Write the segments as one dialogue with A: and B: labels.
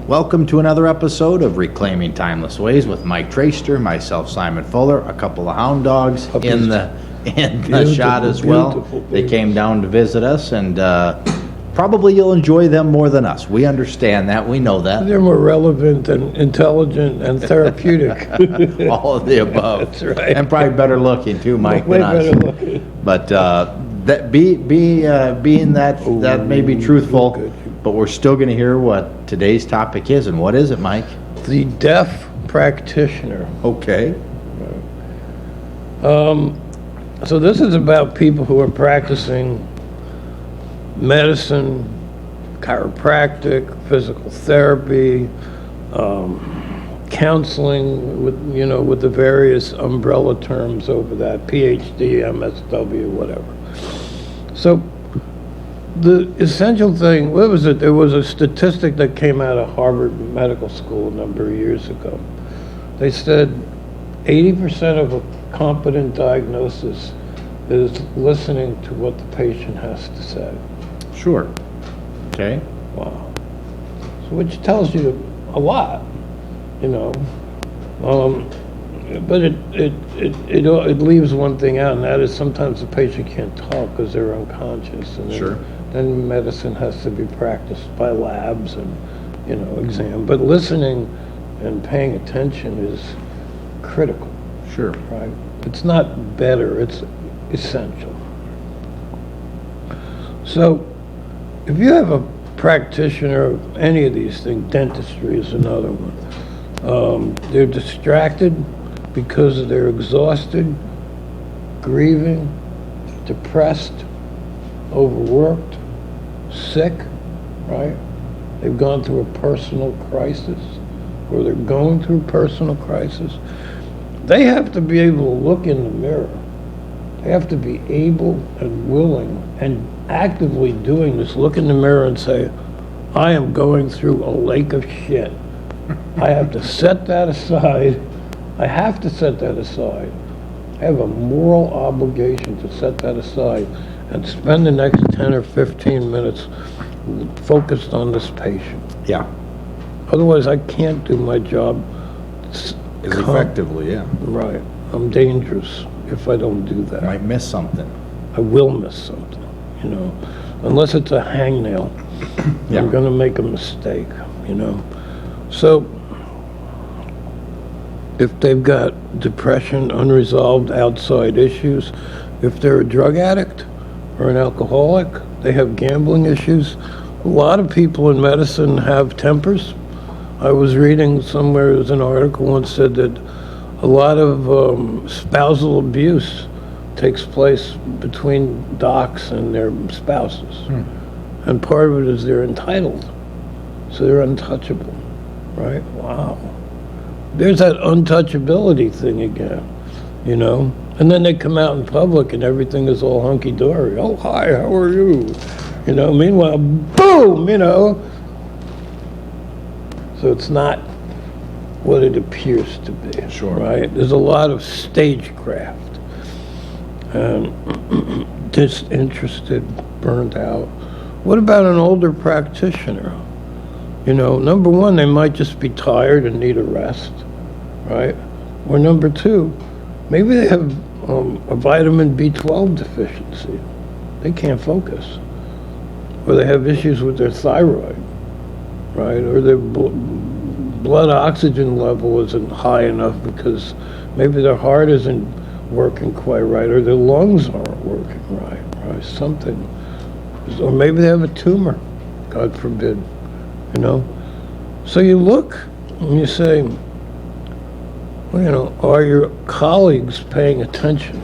A: Welcome to another episode of Reclaiming Timeless Ways with Mike Traister, myself, Simon Fuller, a couple of hound dogs in the shot as well. They came down to visit us, and probably you'll enjoy them more than us. We understand that. We know that.
B: They're more relevant and intelligent and therapeutic.
A: All of the above.
B: That's right.
A: And probably better looking too, Mike,
B: Way
A: than us.
B: better looking.
A: But that being that may be truthful,
B: good.
A: but we're still going to hear what today's topic is. And what is it, Mike?
B: The deaf practitioner.
A: Okay.
B: So this is about people who are practicing medicine, chiropractic, physical therapy, counseling with the various umbrella terms over that, PhD, MSW, whatever. So the essential thing, what was it? There was a statistic that came out of Harvard Medical School a number of years ago. They said 80% of a competent diagnosis is listening to what the patient has to say.
A: Sure. Okay.
B: Wow. So which tells you a lot, but it leaves one thing out, and that is sometimes the patient can't talk because they're unconscious, and
A: Sure.
B: then medicine has to be practiced by labs and exam. But listening and paying attention is critical,
A: Sure.
B: right? It's not better; it's essential. So, if you have a practitioner of any of these things, dentistry is another one. They're distracted because they're exhausted, grieving, depressed, overworked, sick, right? They've gone through a personal crisis, or they're going through personal crisis. They have to be able to look in the mirror. They have to be able and willing and actively doing this, look in the mirror and say, I am going through a lake of shit. I have to set that aside. I have to set that aside. I have a moral obligation to set that aside and spend the next 10 or 15 minutes focused on this patient.
A: Yeah.
B: Otherwise, I can't do my job
A: As effectively, yeah.
B: right. I'm dangerous if I don't do that.
A: Might miss something.
B: I will miss something, unless it's a hangnail.
A: Yeah.
B: I'm going to make a mistake, So, if they've got depression, unresolved outside issues, if they're a drug addict or an alcoholic, they have gambling issues. A lot of people in medicine have tempers. I was reading somewhere, there was an article once said that a lot of spousal abuse takes place between docs and their spouses. And part of it is they're entitled. So they're untouchable, right? Wow. There's that untouchability thing again, And then they come out in public and everything is all hunky-dory. Oh, hi, how are you? Meanwhile, boom, So it's not what it appears to be.
A: Sure.
B: Right? There's a lot of stagecraft. Disinterested, burned out. What about an older practitioner? Number one, they might just be tired and need a rest, right? Or number two, maybe they have a vitamin B12 deficiency. They can't focus. Or they have issues with their thyroid, right? Or their blood oxygen level isn't high enough because maybe their heart isn't working quite right, or their lungs aren't working right, or something. Or maybe they have a tumor, God forbid, So you look and you say, are your colleagues paying attention,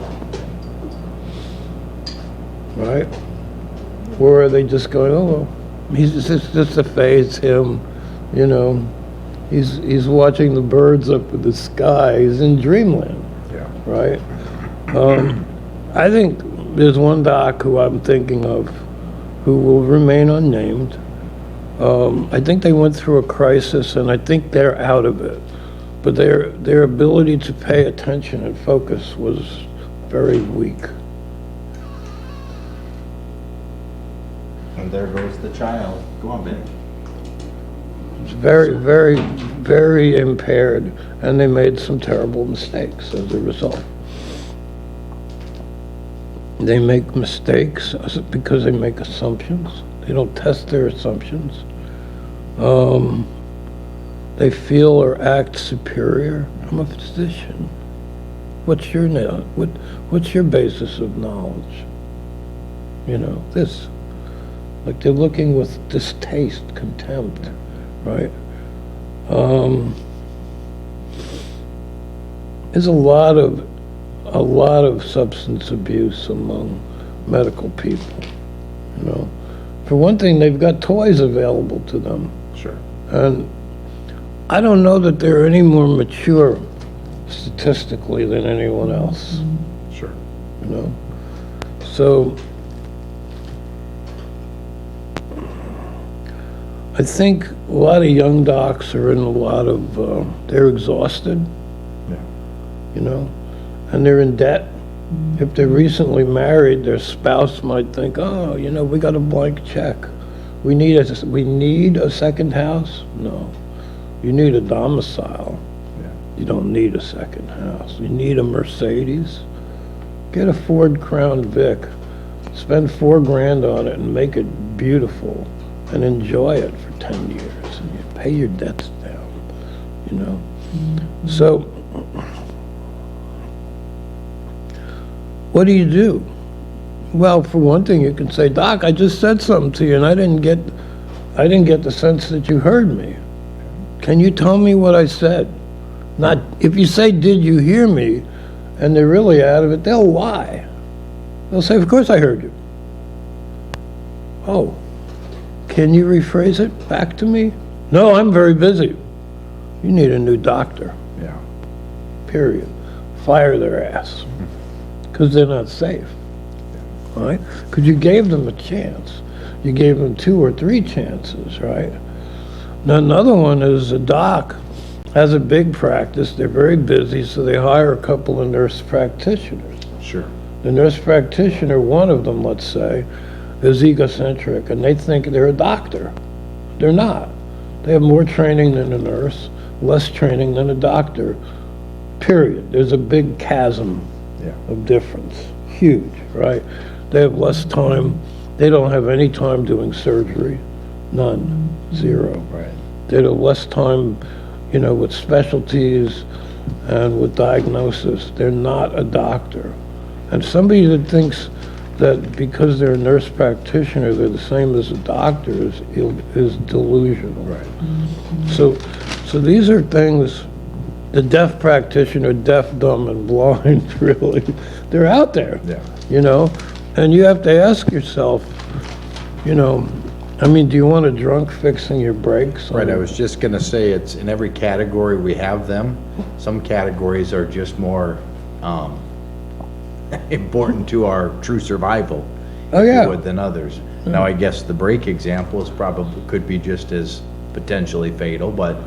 B: right? Or are they just going, oh, well, he's just a phase, him, he's watching the birds up in the sky, he's in dreamland,
A: Yeah.
B: right? I think there's one doc who I'm thinking of who will remain unnamed. I think they went through a crisis, and I think they're out of it. But their ability to pay attention and focus was very weak.
A: And there goes the child. Go on, Ben.
B: It's very, very, very impaired, and they made some terrible mistakes as a result. They make mistakes because they make assumptions. They don't test their assumptions. They feel or act superior. I'm a physician. What's your what's your basis of knowledge? You know, this. Like they're looking with distaste, contempt, right? There's a lot of substance abuse among medical people. You know, for one thing, they've got toys available to them,
A: Sure.
B: and I don't know that they're any more mature statistically than anyone else.
A: Sure.
B: You know, so I think a lot of young docs are in a lot of they're exhausted.
A: Yeah.
B: You know, and they're in debt. If they're recently married, their spouse might think, oh, you know, we got a blank check. We need a second house? No. You need a domicile.
A: Yeah.
B: You don't need a second house. You need a Mercedes. Get a Ford Crown Vic. Spend $4,000 on it and make it beautiful and enjoy it for 10 years. And you pay your debts down, you know. So what do you do? Well, for one thing, you can say, Doc, I just said something to you, and I didn't get the sense that you heard me. Can you tell me what I said? Not if you say, did you hear me, and they're really out of it, they'll lie. They'll say, of course I heard you. Oh, can you rephrase it back to me? No, I'm very busy. You need a new doctor.
A: Yeah.
B: Period. Fire their ass. Because they're not safe. Right? Because you gave them a chance. You gave them 2 or 3 chances, right? Now, another one is a doc has a big practice. They're very busy, so they hire a couple of nurse practitioners.
A: Sure.
B: The nurse practitioner, one of them, let's say, is egocentric, and they think they're a doctor. They're not. They have more training than a nurse, less training than a doctor, period. There's a big chasm of difference, huge, right? They have less time. They don't have any time doing surgery, none, 0.
A: Right.
B: They have less time, you know, with specialties and with diagnosis. They're not a doctor. And somebody that thinks that because they're a nurse practitioner, they're the same as a doctor is delusional.
A: Right.
B: So these are things, the deaf practitioner, deaf, dumb, and blind, really, they're out there,
A: Yeah.
B: you know? And you have to ask yourself, you know, I mean, do you want a drunk fixing your brakes?
A: Right, I was just gonna say, it's in every category we have them. Some categories are just more, important to our true survival.
B: Oh,
A: if you
B: yeah.
A: would, than others. Now, I guess the brake example is probably, could be just as potentially fatal, but,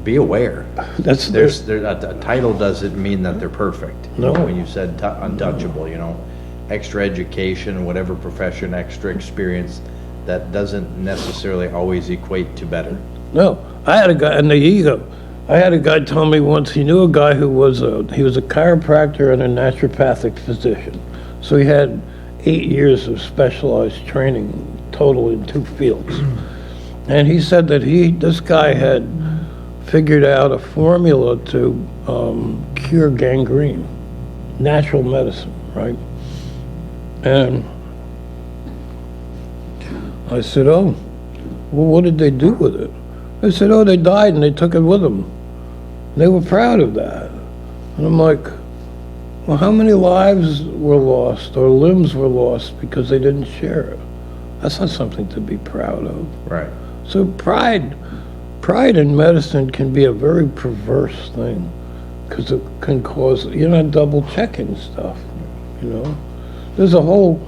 A: be aware.
B: That's
A: A title doesn't mean that they're perfect.
B: No.
A: When you said untouchable, you know, extra education, whatever profession, extra experience, that doesn't necessarily always equate to better.
B: No, I had a guy, and the ego. I had a guy tell me once he knew a guy who was a chiropractor and a naturopathic physician. So he had 8 years of specialized training total in 2 fields. And he said that this guy had figured out a formula to cure gangrene, natural medicine, right? And I said, oh, well, what did they do with it? They said, oh, they died and they took it with them. They were proud of that. And I'm like, well, how many lives were lost or limbs were lost because they didn't share it? That's not something to be proud of.
A: Right.
B: So pride in medicine can be a very perverse thing because it can cause, you're not double checking stuff, you know? There's a whole,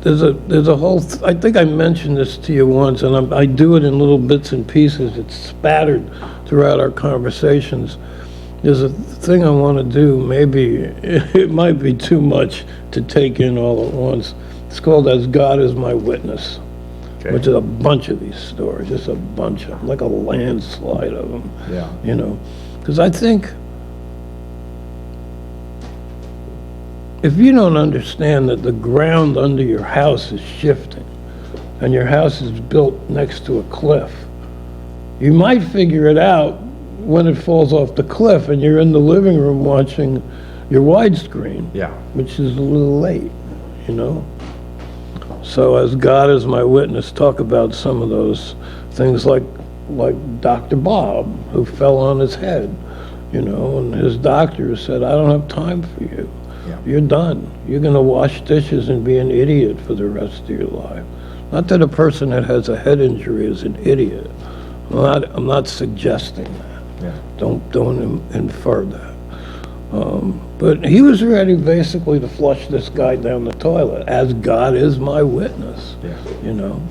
B: I think I mentioned this to you once, and I do it in little bits and pieces. It's spattered throughout our conversations. There's a thing I want to do, maybe it might be too much to take in all at once. It's called As God Is My Witness.
A: Okay.
B: which is a bunch of these stories, just a bunch of, like a landslide of them.
A: Yeah.
B: You know, because I think if you don't understand that the ground under your house is shifting and your house is built next to a cliff, you might figure it out when it falls off the cliff and you're in the living room watching your widescreen,
A: Yeah.
B: which is a little late, you know? So as God is my witness, talk about some of those things like Dr. Bob, who fell on his head, you know, and his doctor said, I don't have time for you.
A: Yeah.
B: You're done. You're going to wash dishes and be an idiot for the rest of your life. Not that a person that has a head injury is an idiot. I'm not suggesting that.
A: Yeah.
B: Don't infer that. But he was ready basically to flush this guy down the toilet, as God is my witness,
A: Yeah.
B: you know.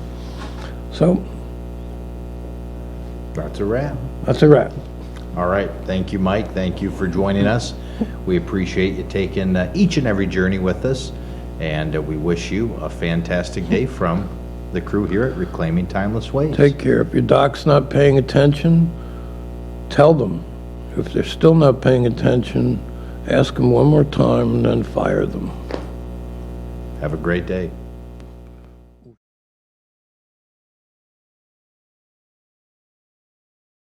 B: So
A: That's a wrap.
B: that's a wrap.
A: All right. Thank you, Mike. Thank you for joining us. We appreciate you taking each and every journey with us, and we wish you a fantastic day from the crew here at Reclaiming Timeless Ways.
B: Take care. If your doc's not paying attention, tell them. If they're still not paying attention, ask them one more time and then fire them.
A: Have a great day.